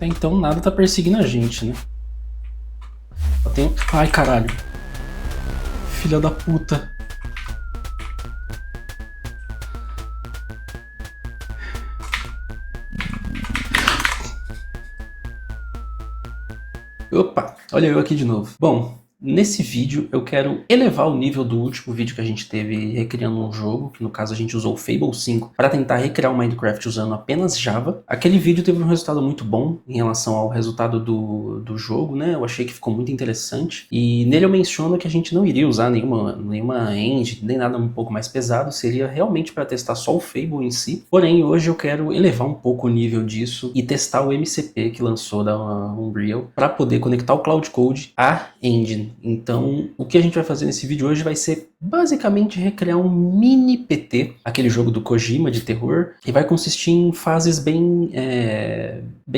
Até então nada tá perseguindo a gente, né? Só tem... Ai, caralho. Filha da puta. Opa, olha eu aqui de novo. Bom, nesse vídeo eu quero elevar o nível do último vídeo que a gente teve recriando um jogo, que no caso a gente usou o Fable 5 para tentar recriar o Minecraft usando apenas Java. Aquele vídeo teve um resultado muito bom em relação ao resultado do jogo, né? Eu achei que ficou muito interessante. E nele eu menciono que a gente não iria usar nenhuma engine, nem nada um pouco mais pesado, seria realmente para testar só o Fable em si. Porém, hoje eu quero elevar um pouco o nível disso e testar o MCP que lançou da Unreal para poder conectar o Cloud Code à engine. Então, o que a gente vai fazer nesse vídeo hoje vai ser basicamente recriar um mini PT, aquele jogo do Kojima de terror, que vai consistir em fases bem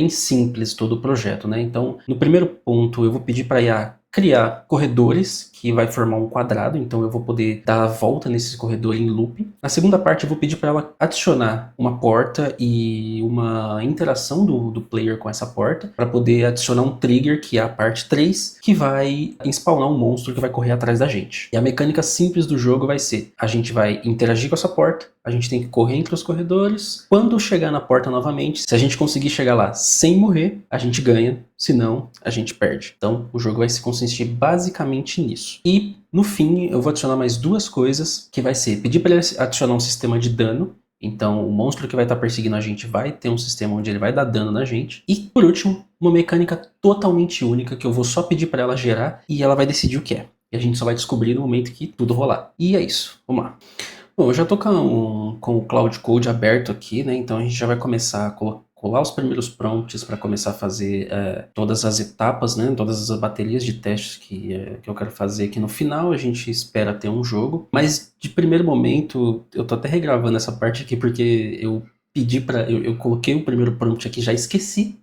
simples todo o projeto, né? Então, no primeiro ponto, eu vou pedir para a IA criar corredores, que vai formar um quadrado, então eu vou poder dar a volta nesse corredor em loop. Na segunda parte eu vou pedir para ela adicionar uma porta e uma interação do player com essa porta, para poder adicionar um trigger, que é a parte 3, que vai spawnar um monstro que vai correr atrás da gente. E a mecânica simples do jogo vai ser, a gente vai interagir com essa porta, a gente tem que correr entre os corredores, quando chegar na porta novamente, se a gente conseguir chegar lá sem morrer, a gente ganha, se não, a gente perde. Então o jogo vai se consistir basicamente nisso. E no fim eu vou adicionar mais duas coisas, que vai ser pedir para ele adicionar um sistema de dano. Então o monstro que vai estar perseguindo a gente vai ter um sistema onde ele vai dar dano na gente. E por último, uma mecânica totalmente única que eu vou só pedir para ela gerar e ela vai decidir o que é. E a gente só vai descobrir no momento que tudo rolar. E é isso, vamos lá. Bom, eu já estou com o Cloud Code aberto aqui, né? Então a gente já vai começar a colar os primeiros prompts para começar a fazer todas as etapas, né? Todas as baterias de testes que eu quero fazer aqui no final. A gente espera ter um jogo. Mas de primeiro momento, eu tô até regravando essa parte aqui porque eu pedi para... Eu coloquei o primeiro prompt aqui, já esqueci.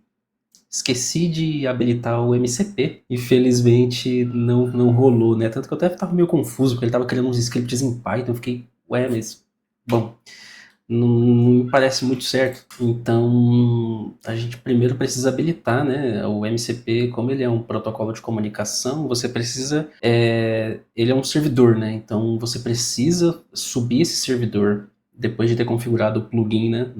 Esqueci de habilitar o MCP. Infelizmente não rolou, né? Tanto que eu até estava meio confuso, porque ele estava criando uns scripts em Python. Eu fiquei, ué, mas... Bom, não me parece muito certo. Então, a gente primeiro precisa habilitar, né? O MCP, como ele é um protocolo de comunicação, você precisa... ele é um servidor, né? Então, você precisa subir esse servidor depois de ter configurado o plugin, né,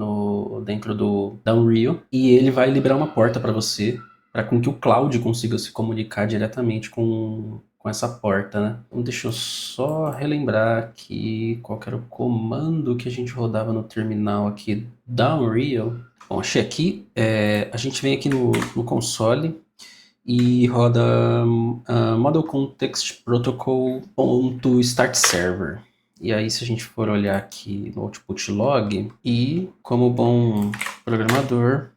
dentro da Unreal, e ele vai liberar uma porta para você, para com que o cloud consiga se comunicar diretamente com essa porta, né? Então deixa eu só relembrar aqui qual que era o comando que a gente rodava no terminal aqui da Unreal. Bom, achei aqui, a gente vem aqui no console e roda Model Context Protocol.start server. E aí, se a gente for olhar aqui no output log, e como bom programador,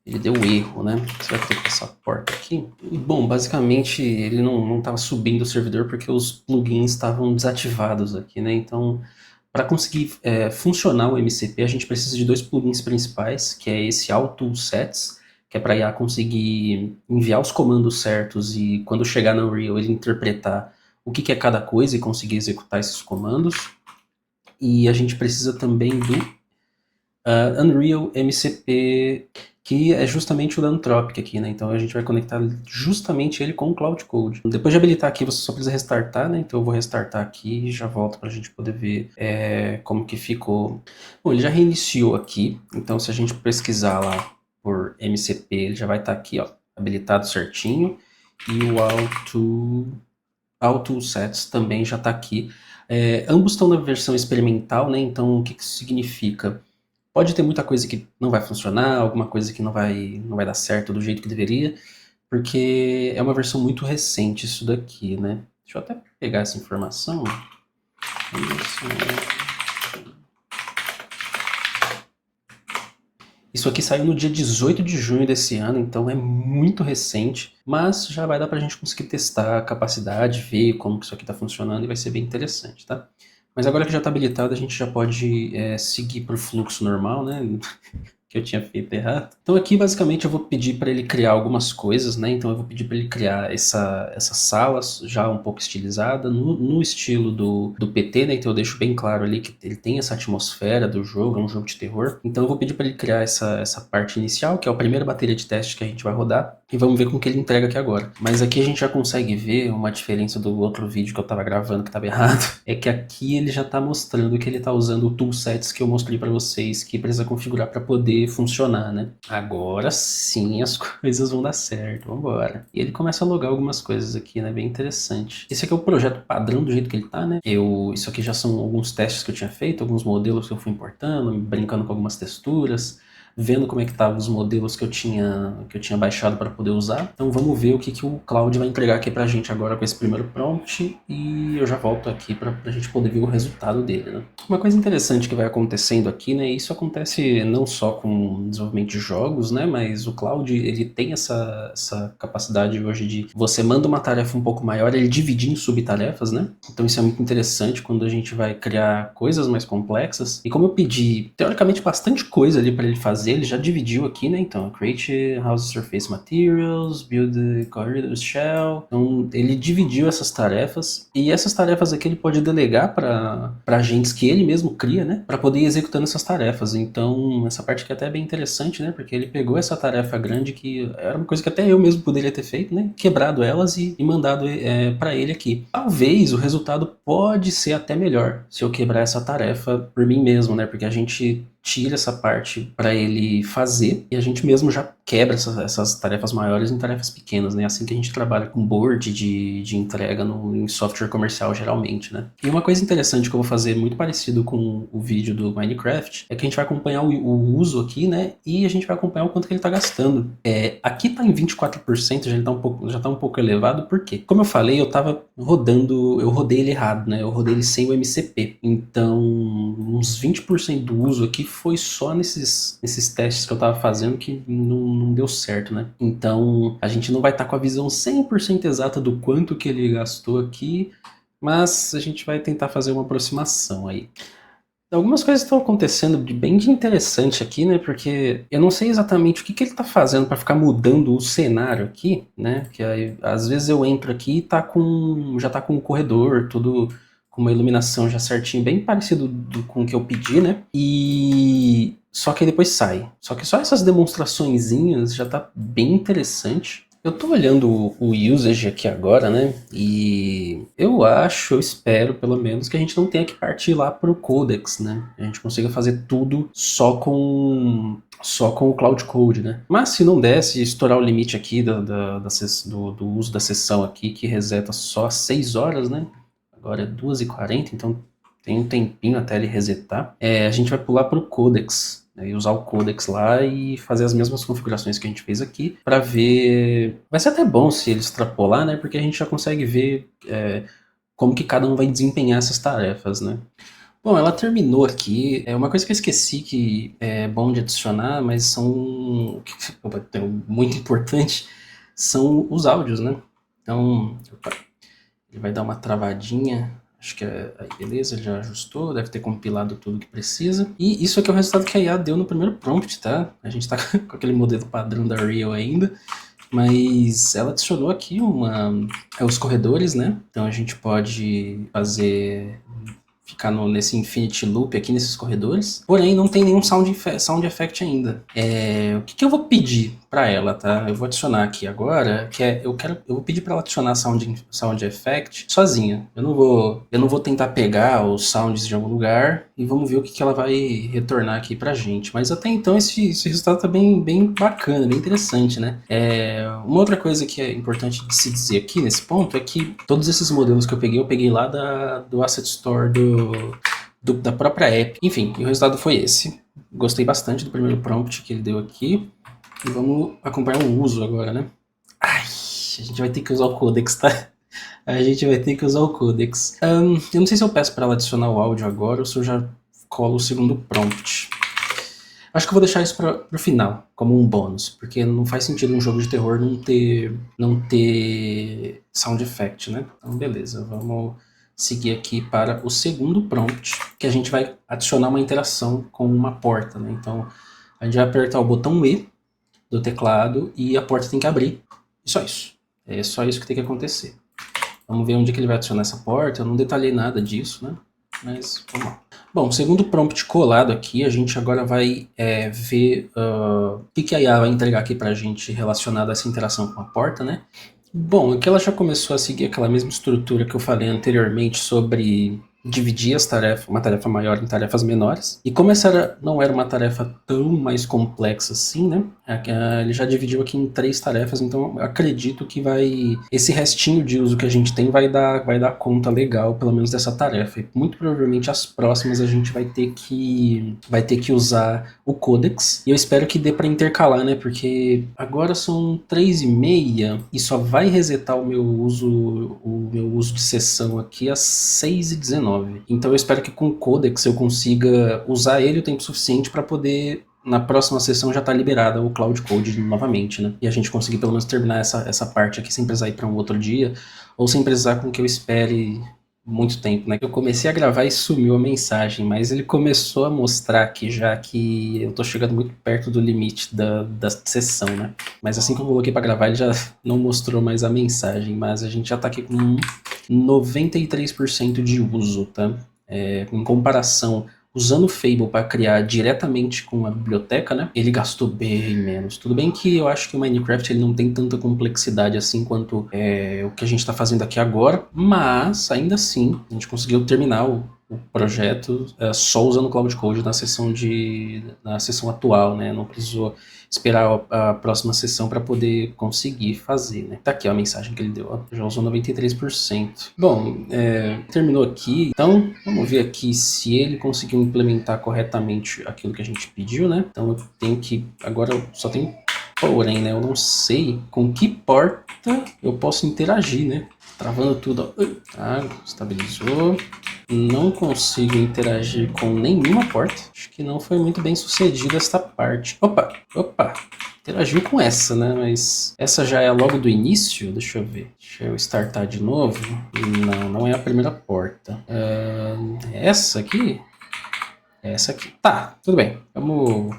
ele deu erro, né? Você vai ter que passar a porta aqui. E, bom, basicamente, ele não estava subindo o servidor porque os plugins estavam desativados aqui, né? Então, para conseguir funcionar o MCP, a gente precisa de dois plugins principais, que é esse AutoSets, que é para a IA conseguir enviar os comandos certos e quando chegar no Unreal ele interpretar o que é cada coisa e conseguir executar esses comandos. E a gente precisa também do Unreal MCP, que é justamente o da Anthropic aqui, né? Então a gente vai conectar justamente ele com o Cloud Code. Depois de habilitar aqui, você só precisa restartar, né? Então eu vou restartar aqui e já volto para a gente poder ver como que ficou. Bom, ele já reiniciou aqui, então se a gente pesquisar lá por MCP, ele já vai estar aqui, ó, habilitado certinho. E o AutoSets também já está aqui. Ambos estão na versão experimental, né? Então o que isso significa? Pode ter muita coisa que não vai funcionar, alguma coisa que não vai dar certo do jeito que deveria, porque é uma versão muito recente isso daqui, né? Deixa eu até pegar essa informação. Isso aqui saiu no dia 18 de junho desse ano, então é muito recente, mas já vai dar pra gente conseguir testar a capacidade, ver como que isso aqui tá funcionando e vai ser bem interessante, tá? Mas agora que já está habilitado, a gente já pode seguir para o fluxo normal, né? que eu tinha feito errado. Então aqui basicamente eu vou pedir para ele criar algumas coisas, né? Então eu vou pedir para ele criar essa sala já um pouco estilizada, no estilo do PT, né? Então eu deixo bem claro ali que ele tem essa atmosfera do jogo, é um jogo de terror. Então eu vou pedir para ele criar essa parte inicial, que é a primeira bateria de teste que a gente vai rodar, e vamos ver como que ele entrega aqui agora. Mas aqui a gente já consegue ver uma diferença do outro vídeo que eu tava gravando que tava errado, é que aqui ele já tá mostrando que ele tá usando o toolsets que eu mostrei para vocês, que precisa configurar para poder funcionar, né? Agora sim as coisas vão dar certo, vambora. E ele começa a logar algumas coisas aqui, né? Bem interessante. Esse aqui é o projeto padrão do jeito que ele tá, né? Isso aqui já são alguns testes que eu tinha feito, alguns modelos que eu fui importando, brincando com algumas texturas, vendo como é que estavam os modelos que eu tinha baixado para poder usar. Então vamos ver o que o Claude vai entregar aqui pra gente agora com esse primeiro prompt, e eu já volto aqui pra gente poder ver o resultado dele, né? Uma coisa interessante que vai acontecendo aqui, né? Isso acontece não só com desenvolvimento de jogos, né? Mas o Claude, ele tem essa capacidade hoje de você manda uma tarefa um pouco maior, ele dividir em subtarefas, né? Então isso é muito interessante quando a gente vai criar coisas mais complexas. E como eu pedi, teoricamente, bastante coisa ali para ele fazer, ele já dividiu aqui, né? Então, create house surface materials, build corridor shell. Então, ele dividiu essas tarefas, e essas tarefas aqui ele pode delegar para agentes que ele mesmo cria, né? Para poder ir executando essas tarefas. Então, essa parte aqui é até bem interessante, né? Porque ele pegou essa tarefa grande que era uma coisa que até eu mesmo poderia ter feito, né? Quebrado elas e mandado para ele aqui. Talvez o resultado pode ser até melhor se eu quebrar essa tarefa por mim mesmo, né? Porque a gente tira essa parte para ele fazer e a gente mesmo já quebra essas tarefas maiores em tarefas pequenas, né? Assim que a gente trabalha com board de entrega em software comercial geralmente, né? E uma coisa interessante que eu vou fazer muito parecido com o vídeo do Minecraft é que a gente vai acompanhar o uso aqui, né? E a gente vai acompanhar o quanto que ele tá gastando. Aqui tá em 24%, já tá um pouco elevado, por quê? Como eu falei, eu rodei ele errado, né? Eu rodei ele sem o MCP. Então, uns 20% do uso aqui foi só nesses testes que eu tava fazendo que não deu certo, né? Então, a gente não vai estar com a visão 100% exata do quanto que ele gastou aqui, mas a gente vai tentar fazer uma aproximação aí. Algumas coisas estão acontecendo de interessante aqui, né? Porque eu não sei exatamente o que ele tá fazendo para ficar mudando o cenário aqui, né? Que aí, às vezes eu entro aqui e já tá com o corredor, tudo com uma iluminação já certinho, bem parecido com o que eu pedi, né? E só que aí depois sai. Só que só essas demonstraçõezinhas já tá bem interessante. Eu tô olhando o usage aqui agora, né? E eu espero pelo menos que a gente não tenha que partir lá pro Codex, né? A gente consiga fazer tudo só com o Cloud Code, né? Mas se não der, se estourar o limite aqui do uso da sessão aqui, que reseta só às 6 horas, né? Agora é 2h40, então tem um tempinho até ele resetar. A gente vai pular pro Codex, né, e usar o Codex lá e fazer as mesmas configurações que a gente fez aqui para ver. Vai ser até bom se ele extrapolar, né? Porque a gente já consegue ver como que cada um vai desempenhar essas tarefas, né? Bom, ela terminou aqui. Uma coisa que eu esqueci que é bom de adicionar, mas são muito importante, são os áudios, né? Então, ele vai dar uma travadinha. Acho que aí beleza, ele já ajustou, deve ter compilado tudo que precisa. E isso aqui é o resultado que a IA deu no primeiro prompt, tá? A gente tá com aquele modelo padrão da Real ainda, mas ela adicionou aqui os corredores, né? Então a gente pode ficar nesse Infinity Loop aqui nesses corredores, porém não tem nenhum sound effect ainda. O que eu vou pedir para ela, tá? Eu vou adicionar aqui agora, eu vou pedir para ela adicionar sound effect sozinha. Eu não vou tentar pegar os sounds de algum lugar e vamos ver o que ela vai retornar aqui pra gente. Mas até então esse resultado tá bem bacana, bem interessante, né? Uma outra coisa que é importante de se dizer aqui nesse ponto é que todos esses modelos que eu peguei lá do Asset Store da própria app. Enfim, o resultado foi esse. Gostei bastante do primeiro prompt que ele deu aqui. E vamos acompanhar o uso agora, né? Ai, a gente vai ter que usar o Codex, tá? A gente vai ter que usar o Codex. Eu não sei se eu peço para ela adicionar o áudio agora ou se eu já colo o segundo prompt. Acho que eu vou deixar isso pro final, como um bônus, porque não faz sentido um jogo de terror não ter sound effect, né? Então, beleza, vamos seguir aqui para o segundo prompt, que a gente vai adicionar uma interação com uma porta, né? Então, A gente vai apertar o botão E do teclado e a porta tem que abrir. E só isso. É só isso que tem que acontecer. Vamos ver onde que ele vai adicionar essa porta. Eu não detalhei nada disso, né? Mas vamos lá. Bom, segundo o prompt colado aqui, a gente agora vai ver o que a IA vai entregar aqui pra gente relacionado a essa interação com a porta, né? Bom, aqui ela já começou a seguir aquela mesma estrutura que eu falei anteriormente sobre dividir as tarefas, uma tarefa maior em tarefas menores. E como essa não era uma tarefa tão mais complexa assim, né? Ele já dividiu aqui em 3 tarefas, então acredito que esse restinho de uso que a gente tem vai dar conta legal, pelo menos dessa tarefa. E muito provavelmente as próximas a gente vai ter que usar o Codex. E eu espero que dê para intercalar, né? Porque agora são 3h30 e só vai resetar o meu uso de sessão aqui às 6h19. Então eu espero que com o Codex eu consiga usar ele o tempo suficiente para poder, na próxima sessão, já tá liberada o Cloud Code novamente, né? E a gente conseguir pelo menos terminar essa parte aqui sem precisar ir para um outro dia, ou sem precisar com que eu espere muito tempo, né? Eu comecei a gravar e sumiu a mensagem, mas ele começou a mostrar aqui já que eu tô chegando muito perto do limite da sessão, né? Mas assim que eu coloquei para gravar, ele já não mostrou mais a mensagem, mas a gente já tá aqui com 93% de uso, tá? Em comparação, usando o Fable para criar diretamente com a biblioteca, né? Ele gastou bem menos. Tudo bem que eu acho que o Minecraft ele não tem tanta complexidade assim quanto o que a gente está fazendo aqui agora, mas ainda assim a gente conseguiu terminar o projeto só usando o Cloud Code na sessão atual, né? Não precisou esperar a próxima sessão para poder conseguir fazer, né? Tá aqui ó, a mensagem que ele deu, ó, já usou 93%. Bom, terminou aqui, então vamos ver aqui se ele conseguiu implementar corretamente aquilo que a gente pediu, né? Então eu tenho que, agora eu só tenho porém, né? Eu não sei com que porta eu posso interagir, né? Travando tudo, ó. Tá, estabilizou. Não consigo interagir com nenhuma porta. Acho que não foi muito bem sucedida esta parte. Opa. Interagiu com essa, né? Mas essa já é logo do início? Deixa eu ver. Deixa eu startar de novo. Não é a primeira porta. Essa aqui? É essa aqui. Tá, tudo bem. Vamos...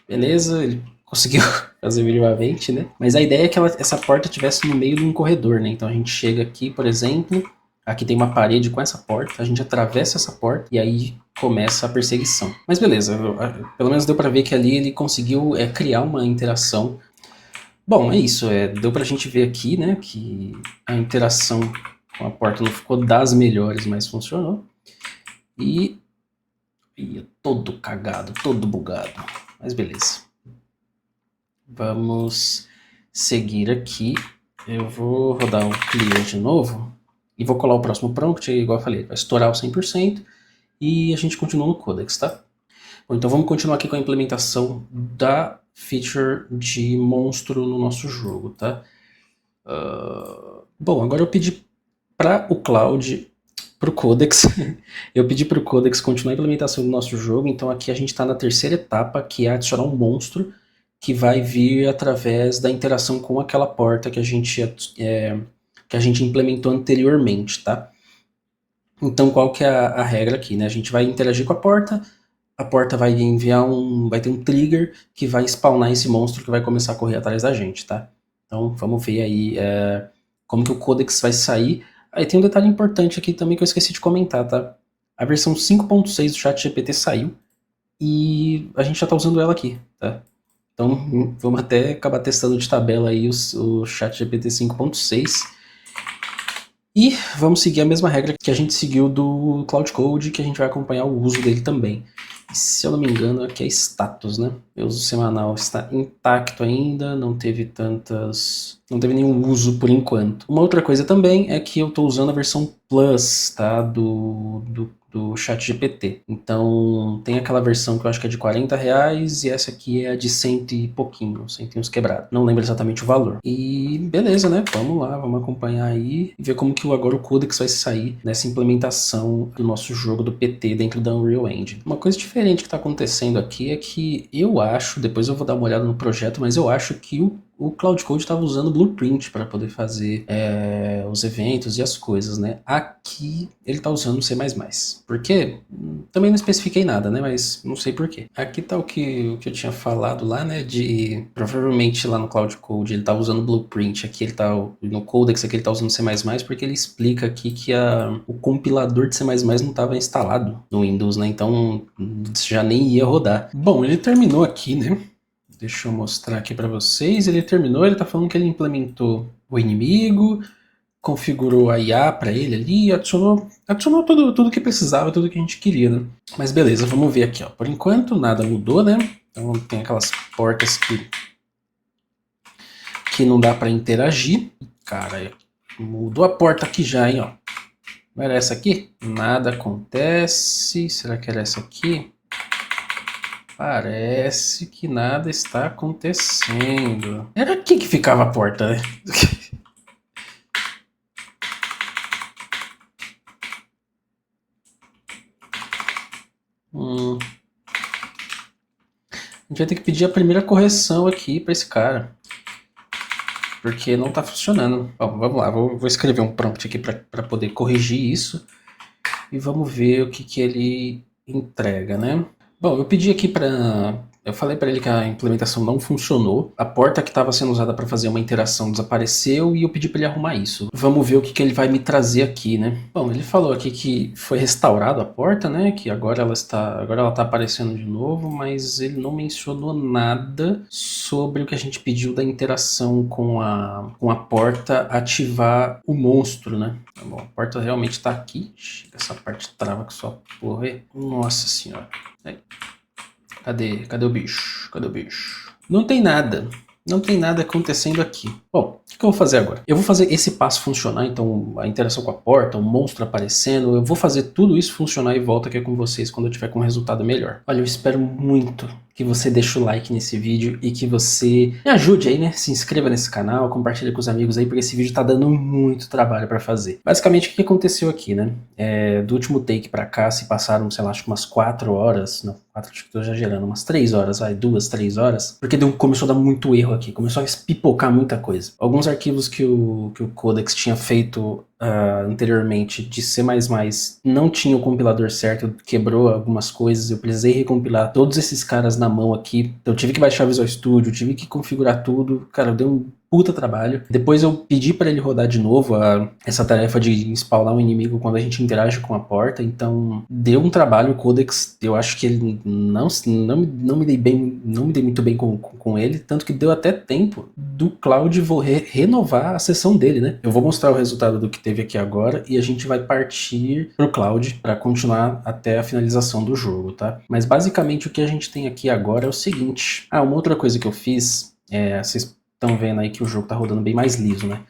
Beleza, ele conseguiu fazer minimamente, né? Mas a ideia é que essa porta estivesse no meio de um corredor, né? Então a gente chega aqui, por exemplo... Aqui tem uma parede com essa porta, a gente atravessa essa porta e aí começa a perseguição. Mas beleza, pelo menos deu pra ver que ali ele conseguiu criar uma interação. Bom, é isso, deu pra gente ver aqui, né, que a interação com a porta não ficou das melhores, mas funcionou. E todo cagado, todo bugado, mas beleza. Vamos seguir aqui, eu vou rodar um clear de novo. E vou colar o próximo prompt, igual eu falei, vai estourar o 100% e a gente continua no Codex, tá? Bom, então vamos continuar aqui com a implementação da feature de monstro no nosso jogo, tá? Bom, agora eu pedi para o Cloud, para o Codex, eu pedi para o Codex continuar a implementação do nosso jogo, então aqui a gente está na terceira etapa, que é adicionar um monstro que vai vir através da interação com aquela porta que a gente implementou anteriormente, tá? Então, qual que é a regra aqui, né? A gente vai interagir com a porta vai enviar vai ter um trigger que vai spawnar esse monstro que vai começar a correr atrás da gente, tá? Então, vamos ver aí como que o Codex vai sair. Aí tem um detalhe importante aqui também que eu esqueci de comentar, tá? A versão 5.6 do ChatGPT saiu e a gente já tá usando ela aqui, tá? Então, vamos até acabar testando de tabela aí o ChatGPT 5.6. E vamos seguir a mesma regra que a gente seguiu do Cloud Code, que a gente vai acompanhar o uso dele também. E, se eu não me engano, aqui é status, né? O uso semanal está intacto ainda, não teve nenhum uso por enquanto. Uma outra coisa também é que eu estou usando a versão Plus, tá? Do ChatGPT. Então, tem aquela versão que eu acho que é de R$40 e essa aqui é a de 100 e pouquinho, 100 e uns quebrados. Não lembro exatamente o valor. E beleza, né? Vamos lá, vamos acompanhar aí e ver como que agora o Codex vai sair nessa implementação do nosso jogo do PT dentro da Unreal Engine. Uma coisa diferente que está acontecendo aqui é que eu acho, depois eu vou dar uma olhada no projeto, mas eu acho que o Cloud Code estava usando Blueprint para poder fazer os eventos e as coisas, né? Aqui ele está usando C++, Por quê? Também não especifiquei nada, né? Mas não sei por quê. Aqui tá o que eu tinha falado lá, né? De provavelmente lá no Cloud Code ele tá usando Blueprint. Aqui ele tá no Codex, aqui ele tá usando C++, porque ele explica aqui que o compilador de C++ não estava instalado no Windows, né? Então já nem ia rodar. Bom, ele terminou aqui, né? Deixa eu mostrar aqui para vocês. Ele terminou, ele tá falando que ele implementou o inimigo, configurou a IA para ele ali, adicionou tudo que precisava, tudo que a gente queria, né? Mas beleza, vamos ver aqui, ó. Por enquanto nada mudou, né? Então tem aquelas portas que não dá para interagir. Cara, mudou a porta aqui já, hein, ó. Não era essa aqui? Nada acontece. Será que era essa aqui? Parece que nada está acontecendo. Era aqui que ficava a porta, né? A gente vai ter que pedir a primeira correção aqui para esse cara. Porque não está funcionando. Bom, vamos lá, vou escrever um prompt aqui para poder corrigir isso. E vamos ver o que ele entrega, né? Bom, eu pedi aqui para... Eu falei para ele que a implementação não funcionou. A porta que estava sendo usada para fazer uma interação desapareceu e eu pedi para ele arrumar isso. Vamos ver o que ele vai me trazer aqui, né? Bom, ele falou aqui que foi restaurado a porta, né? Que agora ela está aparecendo de novo, mas ele não mencionou nada sobre o que a gente pediu da interação com a porta ativar o monstro, né? Tá bom, a porta realmente está aqui. Essa parte trava que só porra. Nossa senhora. Aí. Cadê o bicho? Cadê o bicho? Não tem nada. Não tem nada acontecendo aqui. Bom, o que eu vou fazer agora? Eu vou fazer esse passo funcionar, então a interação com a porta, o monstro aparecendo, eu vou fazer tudo isso funcionar e volto aqui com vocês quando eu tiver com um resultado melhor. Olha, eu espero muito que você deixe o like nesse vídeo e que você me ajude aí, né? Se inscreva nesse canal, compartilhe com os amigos aí, porque esse vídeo tá dando muito trabalho pra fazer. Basicamente, o que aconteceu aqui, né? Do último take pra cá, se passaram, sei lá, acho que umas 4 horas, não, 4, acho que tô exagerando, umas 3 horas, vai, 2, 3 horas, porque começou a dar muito erro aqui, começou a pipocar muita coisa. Alguns arquivos que o Codex tinha feito anteriormente de C++ não tinha o compilador certo, quebrou algumas coisas, eu precisei recompilar todos esses caras na mão aqui, então eu tive que baixar o Visual Studio, tive que configurar tudo, cara, deu um puta trabalho. Depois eu pedi para ele rodar de novo essa tarefa de spawnar um inimigo quando a gente interage com a porta, então deu um trabalho o Codex, eu acho que ele não me dei muito bem com ele, tanto que deu até tempo do Cloud renovar a sessão dele, né? Eu vou mostrar o resultado do que teve aqui agora e a gente vai partir pro Cloud para continuar até a finalização do jogo, tá? Mas basicamente o que a gente tem aqui agora é o seguinte. Uma outra coisa que eu fiz, vocês estão vendo aí que o jogo tá rodando bem mais liso, né?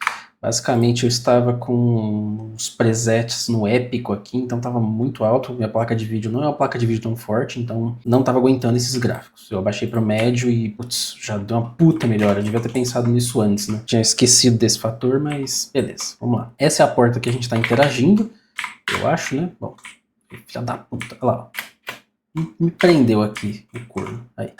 Basicamente eu estava com os presets no épico aqui, então estava muito alto, minha placa de vídeo não é uma placa de vídeo tão forte, então não estava aguentando esses gráficos. Eu abaixei para o médio e, putz, já deu uma puta melhora, eu devia ter pensado nisso antes, né? Tinha esquecido desse fator, mas beleza, vamos lá. Essa é a porta que a gente está interagindo, eu acho, né? Bom, filha da puta, olha lá, ó. Me prendeu aqui o corno, aí.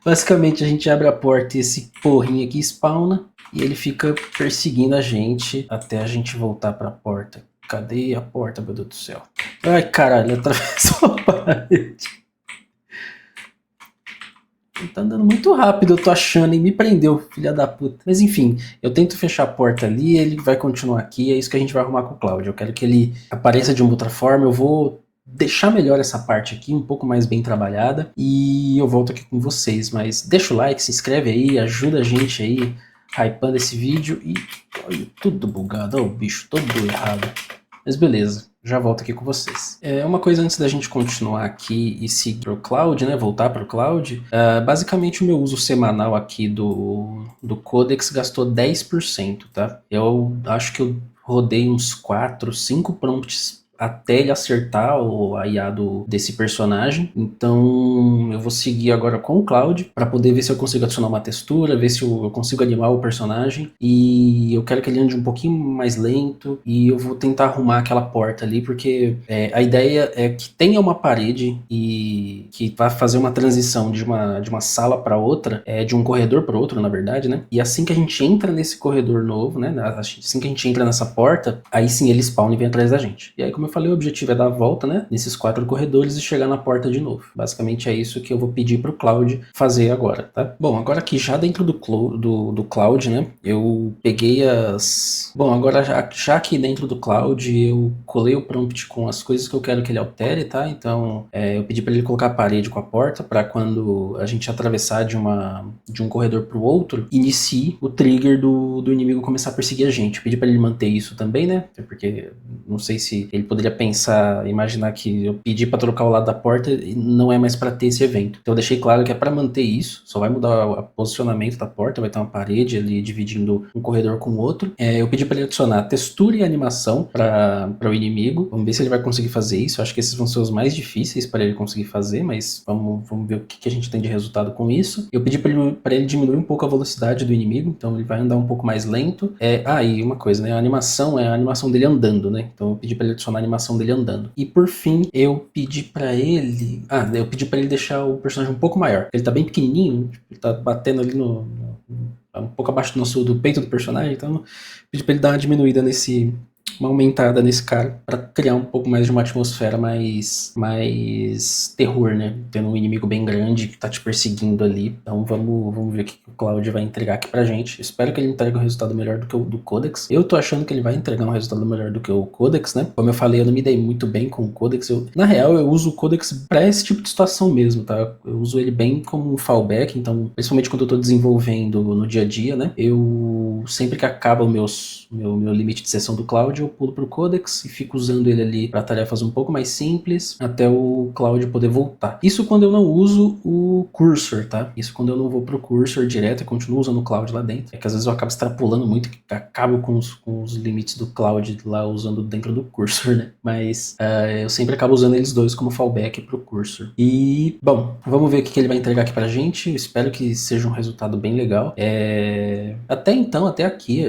Basicamente a gente abre a porta e esse porrinho aqui spawna e ele fica perseguindo a gente até a gente voltar pra porta. Cadê a porta, meu Deus do céu? Ai, caralho, atravessou a parede. Ele tá andando muito rápido, eu tô achando, e me prendeu, filha da puta. Mas enfim, eu tento fechar a porta ali, ele vai continuar aqui, é isso que a gente vai arrumar com o Cloud. Eu quero que ele apareça de uma outra forma, eu vou deixar melhor essa parte aqui, um pouco mais bem trabalhada, e eu volto aqui com vocês, mas deixa o like, se inscreve aí, ajuda a gente aí, hypando esse vídeo, e olha, tudo bugado, ó, o bicho todo errado, mas beleza, já volto aqui com vocês. Uma coisa antes da gente continuar aqui e seguir pro Cloud, né, voltar pro Cloud, basicamente o meu uso semanal aqui do Codex gastou 10%, tá? Eu acho que eu rodei uns 4, 5 prompts até ele acertar a IA desse personagem. Então eu vou seguir agora com o Cloud para poder ver se eu consigo adicionar uma textura, ver se eu consigo animar o personagem, e eu quero que ele ande um pouquinho mais lento e eu vou tentar arrumar aquela porta ali, porque a ideia é que tenha uma parede e que vai fazer uma transição de uma sala para outra, de um corredor para outro, na verdade, né? E assim que a gente entra nesse corredor novo, né? Assim que a gente entra nessa porta, aí sim ele spawna e vem atrás da gente. E aí, como eu falei, o objetivo é dar a volta, né, nesses 4 corredores e chegar na porta de novo. Basicamente é isso que eu vou pedir pro Cloud fazer agora, tá? Bom, agora aqui já dentro do Cloud, né, eu peguei as... Bom, agora já aqui dentro do Cloud eu colei o prompt com as coisas que eu quero que ele altere, tá? Então eu pedi para ele colocar a parede com a porta para quando a gente atravessar de um corredor para o outro, inicie o trigger do inimigo começar a perseguir a gente. Eu pedi para ele manter isso também, né? Porque não sei se ele poderia pensar, imaginar que eu pedi para trocar o lado da porta e não é mais para ter esse evento. Então eu deixei claro que é para manter isso, só vai mudar o posicionamento da porta, vai ter uma parede ali dividindo um corredor com o outro. Eu pedi para ele adicionar textura e animação para o inimigo. Vamos ver se ele vai conseguir fazer isso. Eu acho que esses vão ser os mais difíceis para ele conseguir fazer, mas vamos ver o que a gente tem de resultado com isso. Eu pedi para ele diminuir um pouco a velocidade do inimigo, então ele vai andar um pouco mais lento. E uma coisa, né? A animação é a animação dele andando, né? Então eu pedi para ele adicionar a animação dele andando. E por fim, eu pedi para ele... eu pedi para ele deixar o personagem um pouco maior. Ele tá bem pequenininho, ele tá batendo ali um pouco abaixo do peito do personagem, então eu pedi para ele dar uma diminuída uma aumentada nesse cara para criar um pouco mais de uma atmosfera mais terror, né? Tendo um inimigo bem grande que tá te perseguindo ali. Então vamos ver o que o Cloud vai entregar aqui pra gente. Espero que ele entregue um resultado melhor do que o do Codex. Eu tô achando que ele vai entregar um resultado melhor do que o Codex, né? Como eu falei, eu não me dei muito bem com o Codex. Na real, eu uso o Codex pra esse tipo de situação mesmo, tá? Eu uso ele bem como um fallback, então, principalmente quando eu tô desenvolvendo no dia a dia, né? Eu sempre que acaba o meu limite de sessão do Cloud, eu pulo pro Codex e fico usando ele ali para tarefas um pouco mais simples até o Cloud poder voltar. Isso quando eu não uso o cursor, tá? Isso quando eu não vou pro cursor direto e continuo usando o Cloud lá dentro. É que às vezes eu acabo extrapolando muito, que acabo com os limites do Cloud lá usando dentro do cursor, né? Mas eu sempre acabo usando eles dois como fallback pro cursor. E, bom, vamos ver o que ele vai entregar aqui pra gente. Eu espero que seja um resultado bem legal. Até então, até aqui,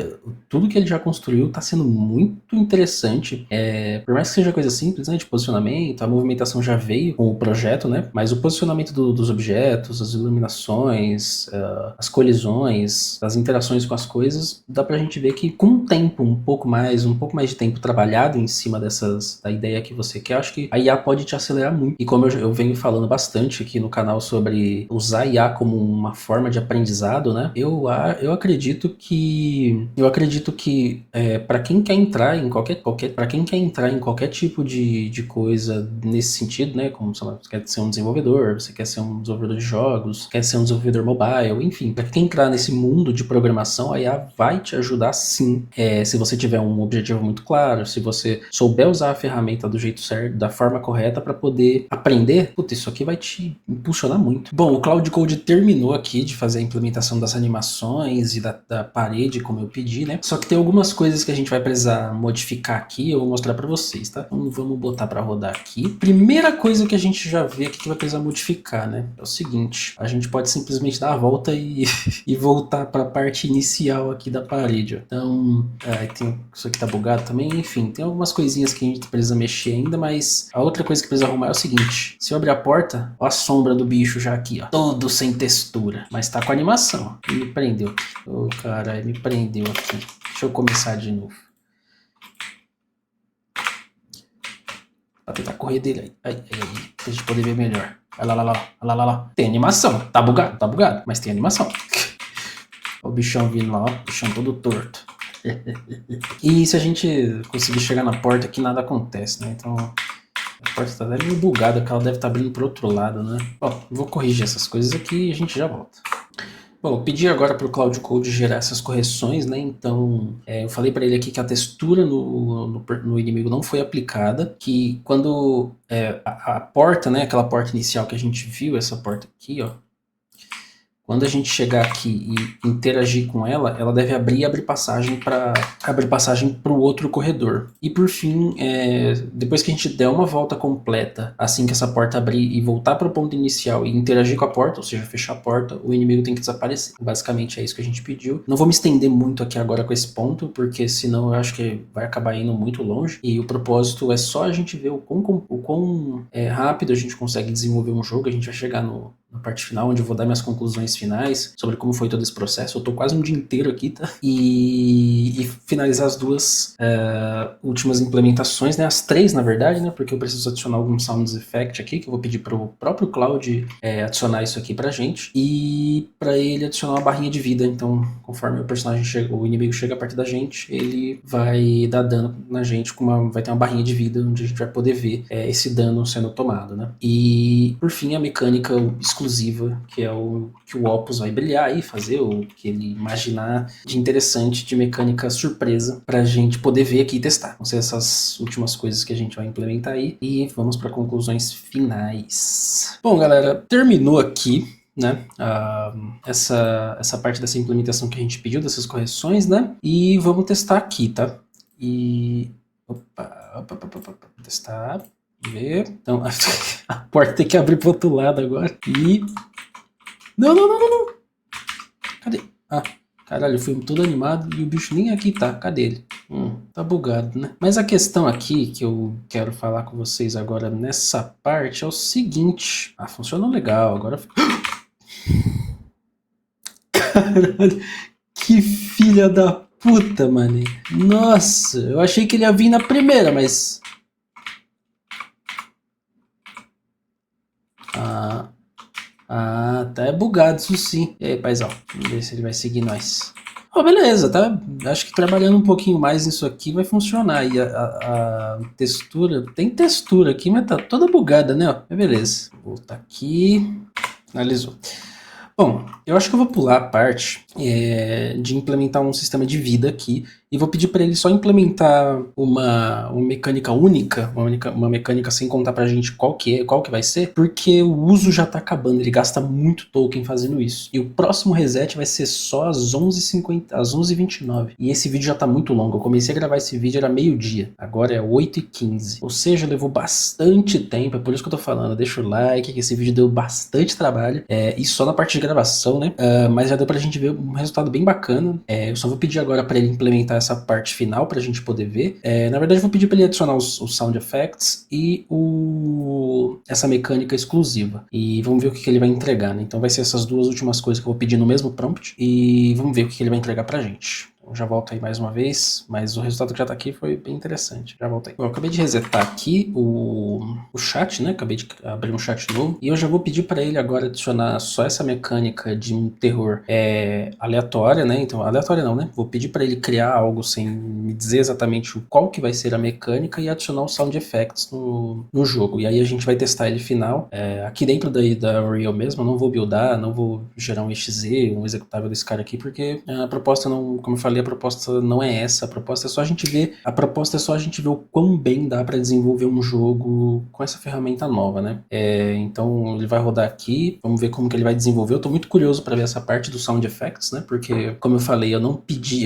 tudo que ele já construiu tá sendo muito interessante. Por mais que seja coisa simples, né, de posicionamento, a movimentação já veio com o projeto, né, mas o posicionamento dos objetos, as iluminações, as colisões, as interações com as coisas, dá pra gente ver que com o tempo, um pouco mais de tempo trabalhado em cima da ideia que você quer, acho que a IA pode te acelerar muito. E como eu venho falando bastante aqui no canal sobre usar a IA como uma forma de aprendizado, né, eu acredito que para quem quer entrar em qualquer tipo de coisa nesse sentido, né, como, sei lá, você quer ser um desenvolvedor, você quer ser um desenvolvedor de jogos, quer ser um desenvolvedor mobile, enfim, para quem entrar nesse mundo de programação, a IA vai te ajudar sim, se você tiver um objetivo muito claro, se você souber usar a ferramenta do jeito certo, da forma correta para poder aprender, isso aqui vai te impulsionar muito. Bom, o Cloud Code terminou aqui de fazer a implementação das animações e da parede, como eu pedi, né, só que tem algumas coisas que a gente vai precisar modificar aqui, eu vou mostrar para vocês, tá? Então vamos botar para rodar aqui. Primeira coisa que a gente já vê aqui que vai precisar modificar, né? É o seguinte, a gente pode simplesmente dar a volta e voltar para a parte inicial aqui da parede, ó. Então, isso aqui tá bugado também, enfim, tem algumas coisinhas que a gente precisa mexer ainda, mas a outra coisa que precisa arrumar é o seguinte, se eu abrir a porta, ó a sombra do bicho já aqui, ó, todo sem textura, mas tá com animação. Me prendeu aqui. Ô, caralho, me prendeu aqui. Deixa eu começar de novo. Pra tentar correr dele aí. Pra gente poder ver melhor. Olha lá. Tem animação. Tá bugado, mas tem animação. O bichão vindo lá, ó. O bichão todo torto. E se a gente conseguir chegar na porta aqui, nada acontece, né? Então, a porta tá meio bugada, que ela deve estar abrindo pro outro lado, né? Bom, vou corrigir essas coisas aqui e a gente já volta. Bom, eu pedi agora para o Cloud Code gerar essas correções, né? Então, eu falei para ele aqui que a textura no inimigo não foi aplicada, que quando a porta, né? Aquela porta inicial que a gente viu, essa porta aqui, ó. Quando a gente chegar aqui e interagir com ela, ela deve abrir passagem para o outro corredor. E por fim, depois que a gente der uma volta completa, assim que essa porta abrir e voltar para o ponto inicial e interagir com a porta, ou seja, fechar a porta, o inimigo tem que desaparecer. Basicamente é isso que a gente pediu. Não vou me estender muito aqui agora com esse ponto, porque senão eu acho que vai acabar indo muito longe. E o propósito é só a gente ver o quão rápido a gente consegue desenvolver um jogo. A gente vai chegar no na parte final, onde eu vou dar minhas conclusões finais sobre como foi todo esse processo. Eu tô quase um dia inteiro aqui, tá? E finalizar as duas últimas implementações, né? As três, na verdade, né? Porque eu preciso adicionar algum sound effect aqui, que eu vou pedir pro próprio Cloud adicionar isso aqui pra gente. E pra ele adicionar uma barrinha de vida. Então, conforme o personagem chega, o inimigo chega perto da gente, ele vai dar dano na gente, vai ter uma barrinha de vida, onde a gente vai poder ver esse dano sendo tomado, né? E, por fim, a mecânica exclusiva, que é o que o Opus vai brilhar e fazer, o que ele imaginar de interessante, de mecânica surpresa, pra gente poder ver aqui e testar. Vão ser essas últimas coisas que a gente vai implementar aí, e vamos para conclusões finais. Bom, galera, terminou aqui, né, essa parte dessa implementação que a gente pediu, dessas correções, né, e vamos testar aqui, tá? E... opa, testar, ver, então, a porta tem que abrir pro outro lado agora, e... Não, cadê? Ah, caralho, eu fui todo animado e o bicho nem aqui tá, cadê ele? Tá bugado, né? Mas a questão aqui que eu quero falar com vocês agora nessa parte é o seguinte, funcionou legal, agora... Caralho, que filha da puta, mano. Nossa, eu achei que ele ia vir na primeira, mas... tá bugado isso sim. E aí, paizão, vamos ver se ele vai seguir nós. Beleza, tá? Acho que trabalhando um pouquinho mais nisso aqui vai funcionar. E a textura, tem textura aqui, mas tá toda bugada, né? Beleza, vou voltar aqui, finalizou. Bom, eu acho que eu vou pular a parte de implementar um sistema de vida aqui e vou pedir para ele só implementar uma mecânica única, uma mecânica sem contar pra gente qual que vai ser, porque o uso já tá acabando, ele gasta muito token fazendo isso. E o próximo reset vai ser só às 11h50, às 11h29. E esse vídeo já tá muito longo, eu comecei a gravar esse vídeo, era meio-dia, agora é 8h15. Ou seja, levou bastante tempo, é por isso que eu tô falando, deixa o like, que esse vídeo deu bastante trabalho, e só na parte de gravação, né? Mas já deu pra gente ver um resultado bem bacana. Eu só vou pedir agora pra ele implementar essa parte final pra gente poder ver. Na verdade, eu vou pedir pra ele adicionar os sound effects e essa mecânica exclusiva. E vamos ver o que ele vai entregar, né? Então vai ser essas duas últimas coisas que eu vou pedir no mesmo prompt e vamos ver o que ele vai entregar pra gente. Então já volto aí mais uma vez, mas o resultado que já tá aqui foi bem interessante. Já volto aí. Bom, eu acabei de resetar aqui o chat, né? Acabei de abrir um chat novo. E eu já vou pedir para ele agora adicionar só essa mecânica de um terror aleatória, né? Então, aleatória não, né? Vou pedir para ele criar algo sem me dizer exatamente qual que vai ser a mecânica e adicionar os sound effects no jogo. E aí a gente vai testar ele final. Aqui dentro da Unreal mesmo, eu não vou buildar, não vou gerar um exe, um executável desse cara aqui, porque a proposta não, como eu falei, a proposta não é essa, a proposta é só a gente ver o quão bem dá para desenvolver um jogo com essa ferramenta nova, né? Então ele vai rodar aqui, vamos ver como que ele vai desenvolver. Eu tô muito curioso para ver essa parte do sound effects, né? Porque, como eu falei, eu não pedi,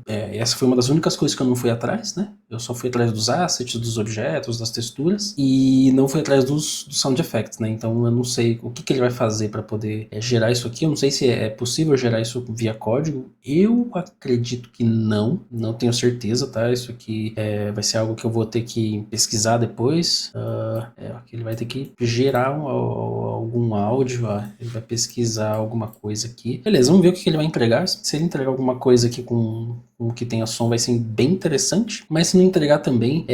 essa foi uma das únicas coisas que eu não fui atrás, né? Eu só fui atrás dos assets, dos objetos, das texturas e não fui atrás dos sound effects, né? Então eu não sei o que ele vai fazer para poder gerar isso aqui. Eu não sei se é possível gerar isso via código. Eu acredito que não tenho certeza, tá? Isso aqui vai ser algo que eu vou ter que pesquisar depois. Ele vai ter que gerar algum áudio, ele vai pesquisar alguma coisa aqui. Beleza, vamos ver o que ele vai entregar. Se ele entregar alguma coisa aqui com que tenha som, vai ser bem interessante, mas se não entregar também,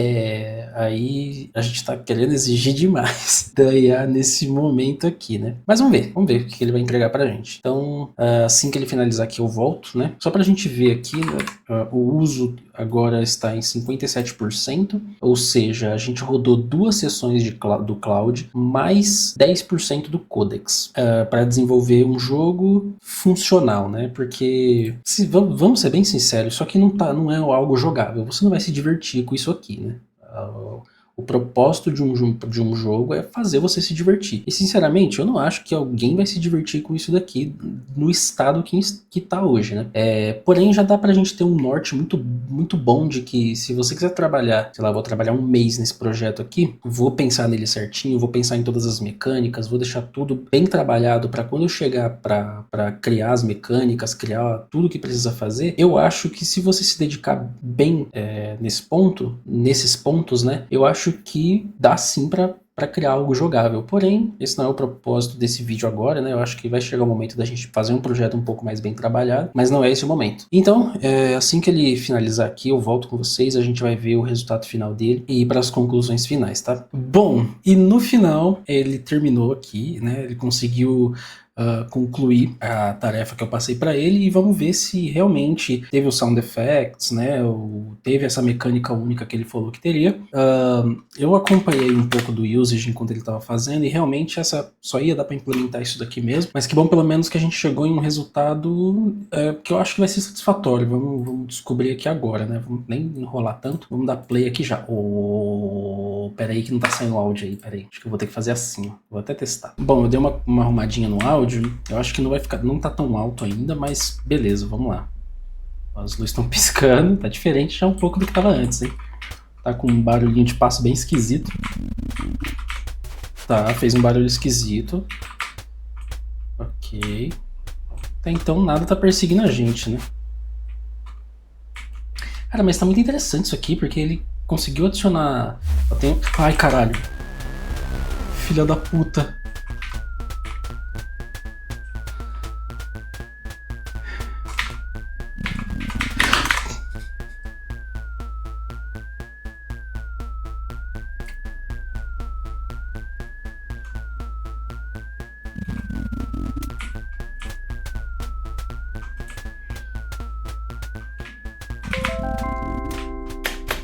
aí a gente tá querendo exigir demais da IA nesse momento aqui, né? Mas vamos ver o que ele vai entregar pra gente. Então, assim que ele finalizar aqui, eu volto, né? Só pra gente ver aqui, né? O uso agora está em 57%, ou seja, a gente rodou 2 sessões do Cloud, mais 10% do Codex, para desenvolver um jogo funcional, né? Porque, vamos ser bem sinceros, isso aqui não é algo jogável, você não vai se divertir com isso aqui, né? O propósito de um jogo é fazer você se divertir. E sinceramente, eu não acho que alguém vai se divertir com isso daqui no estado que tá hoje, né? Porém, já dá pra gente ter um norte muito, muito bom de que se você quiser trabalhar, sei lá, vou trabalhar um mês nesse projeto aqui, vou pensar nele certinho, vou pensar em todas as mecânicas, vou deixar tudo bem trabalhado pra quando eu chegar pra criar as mecânicas, criar tudo que precisa fazer, eu acho que se você se dedicar bem nesses pontos, né, eu acho que dá sim pra para criar algo jogável. Porém, esse não é o propósito desse vídeo agora, né? Eu acho que vai chegar o momento da gente fazer um projeto um pouco mais bem trabalhado, mas não é esse o momento. Então, assim que ele finalizar aqui, eu volto com vocês, a gente vai ver o resultado final dele e ir para as conclusões finais, tá? Bom, e no final ele terminou aqui, né? Ele conseguiu concluir a tarefa que eu passei para ele e vamos ver se realmente teve os sound effects, né, ou teve essa mecânica única que ele falou que teria. Eu acompanhei um pouco do usage enquanto ele estava fazendo e realmente só ia dar para implementar isso daqui mesmo, mas que bom pelo menos que a gente chegou em um resultado que eu acho que vai ser satisfatório. Vamos descobrir aqui agora, né, vamos nem enrolar tanto, vamos dar play aqui já. Peraí que não tá saindo áudio aí, peraí. Acho que eu vou ter que fazer assim, ó. Vou até testar. Bom, eu dei uma arrumadinha no áudio. Eu acho que não tá tão alto ainda, mas beleza, vamos lá. As luzes estão piscando, tá diferente já um pouco do que tava antes, hein? Tá com um barulhinho de passo bem esquisito. Tá, fez um barulho esquisito. Ok. Até então nada tá perseguindo a gente, né? Cara, mas tá muito interessante isso aqui, porque ele conseguiu adicionar... Ai, caralho. Filha da puta.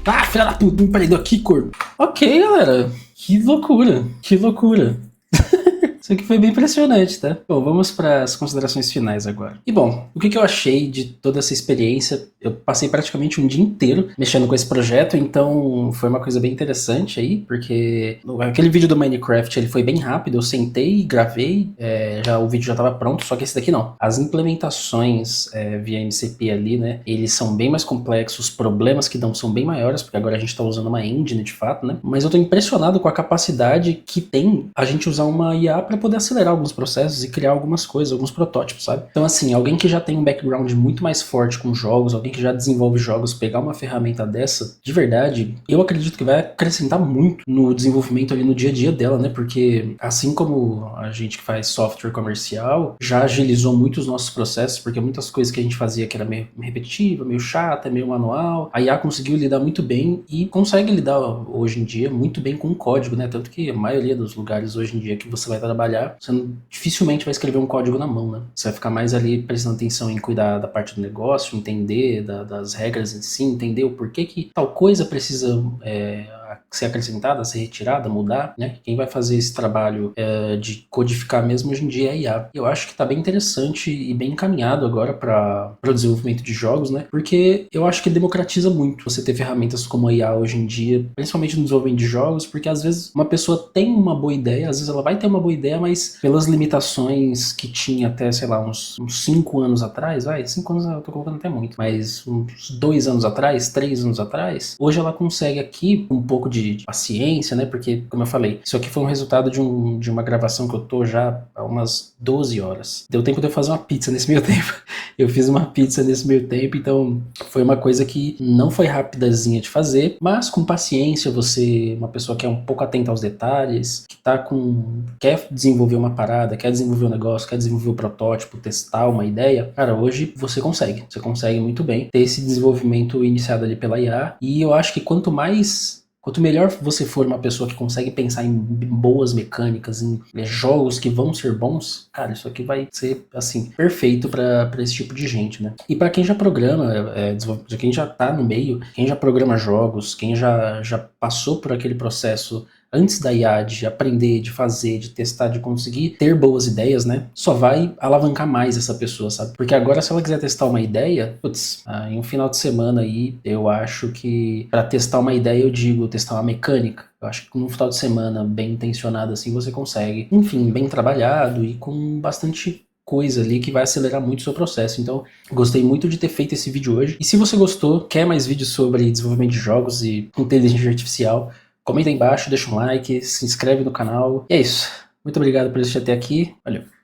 Ah, filha da puta, me prendeu aqui, corpo. Ok, galera. Que loucura. Que loucura. Isso aqui foi bem impressionante, tá? Bom, vamos para as considerações finais agora. E bom, o que eu achei de toda essa experiência? Eu passei praticamente um dia inteiro mexendo com esse projeto, então foi uma coisa bem interessante aí, porque aquele vídeo do Minecraft ele foi bem rápido, eu sentei e gravei, o vídeo já estava pronto, só que esse daqui não. As implementações via MCP ali, né, eles são bem mais complexos, os problemas que dão são bem maiores, porque agora a gente está usando uma engine de fato, né? Mas eu tô impressionado com a capacidade que tem a gente usar uma IA para poder acelerar alguns processos e criar algumas coisas, alguns protótipos, sabe? Então assim, alguém que já tem um background muito mais forte com jogos, alguém que já desenvolve jogos, pegar uma ferramenta dessa, de verdade, eu acredito que vai acrescentar muito no desenvolvimento ali no dia a dia dela, né? Porque assim como a gente que faz software comercial, já agilizou muito os nossos processos, porque muitas coisas que a gente fazia que era meio repetitiva, meio chata, meio manual, a IA conseguiu lidar muito bem e consegue lidar hoje em dia muito bem com o código, né? Tanto que a maioria dos lugares hoje em dia que você vai trabalhar, você dificilmente vai escrever um código na mão, né? Você vai ficar mais ali prestando atenção em cuidar da parte do negócio, entender das regras em si, entender o porquê que tal coisa precisa ser acrescentada, ser retirada, mudar, né? Quem vai fazer esse trabalho de codificar mesmo hoje em dia é a IA. Eu acho que tá bem interessante e bem encaminhado agora para o desenvolvimento de jogos, né? Porque eu acho que democratiza muito você ter ferramentas como a IA hoje em dia, principalmente no desenvolvimento de jogos, porque às vezes uma pessoa tem uma boa ideia, às vezes ela vai ter uma boa ideia, mas pelas limitações que tinha até, sei lá, uns 5 anos atrás, 5 anos eu tô colocando até muito, mas uns 2 anos atrás, 3 anos atrás, hoje ela consegue aqui um pouco de paciência, né? Porque, como eu falei, isso aqui foi um resultado de uma gravação que eu tô já há umas 12 horas. Deu tempo de eu fazer uma pizza nesse meio tempo. Eu fiz uma pizza nesse meio tempo, então foi uma coisa que não foi rapidazinha de fazer, mas com paciência, você, uma pessoa que é um pouco atenta aos detalhes, que quer desenvolver uma parada, quer desenvolver um negócio, quer desenvolver um protótipo, testar uma ideia, cara, hoje você consegue muito bem ter esse desenvolvimento iniciado ali pela IA, e eu acho que quanto melhor você for uma pessoa que consegue pensar em boas mecânicas, em jogos que vão ser bons, cara, isso aqui vai ser, assim, perfeito para esse tipo de gente, né? E para quem já programa, quem já tá no meio, quem já programa jogos, quem já passou por aquele processo antes da IA, de aprender, de fazer, de testar, de conseguir ter boas ideias, né? Só vai alavancar mais essa pessoa, sabe? Porque agora, se ela quiser testar uma ideia, em um final de semana aí, eu acho que para testar uma ideia, eu digo testar uma mecânica. Eu acho que num final de semana bem intencionado assim, você consegue. Enfim, bem trabalhado e com bastante coisa ali que vai acelerar muito o seu processo. Então, gostei muito de ter feito esse vídeo hoje. E se você gostou, quer mais vídeos sobre desenvolvimento de jogos e inteligência artificial, comenta aí embaixo, deixa um like, se inscreve no canal. E é isso. Muito obrigado por assistir até aqui. Valeu.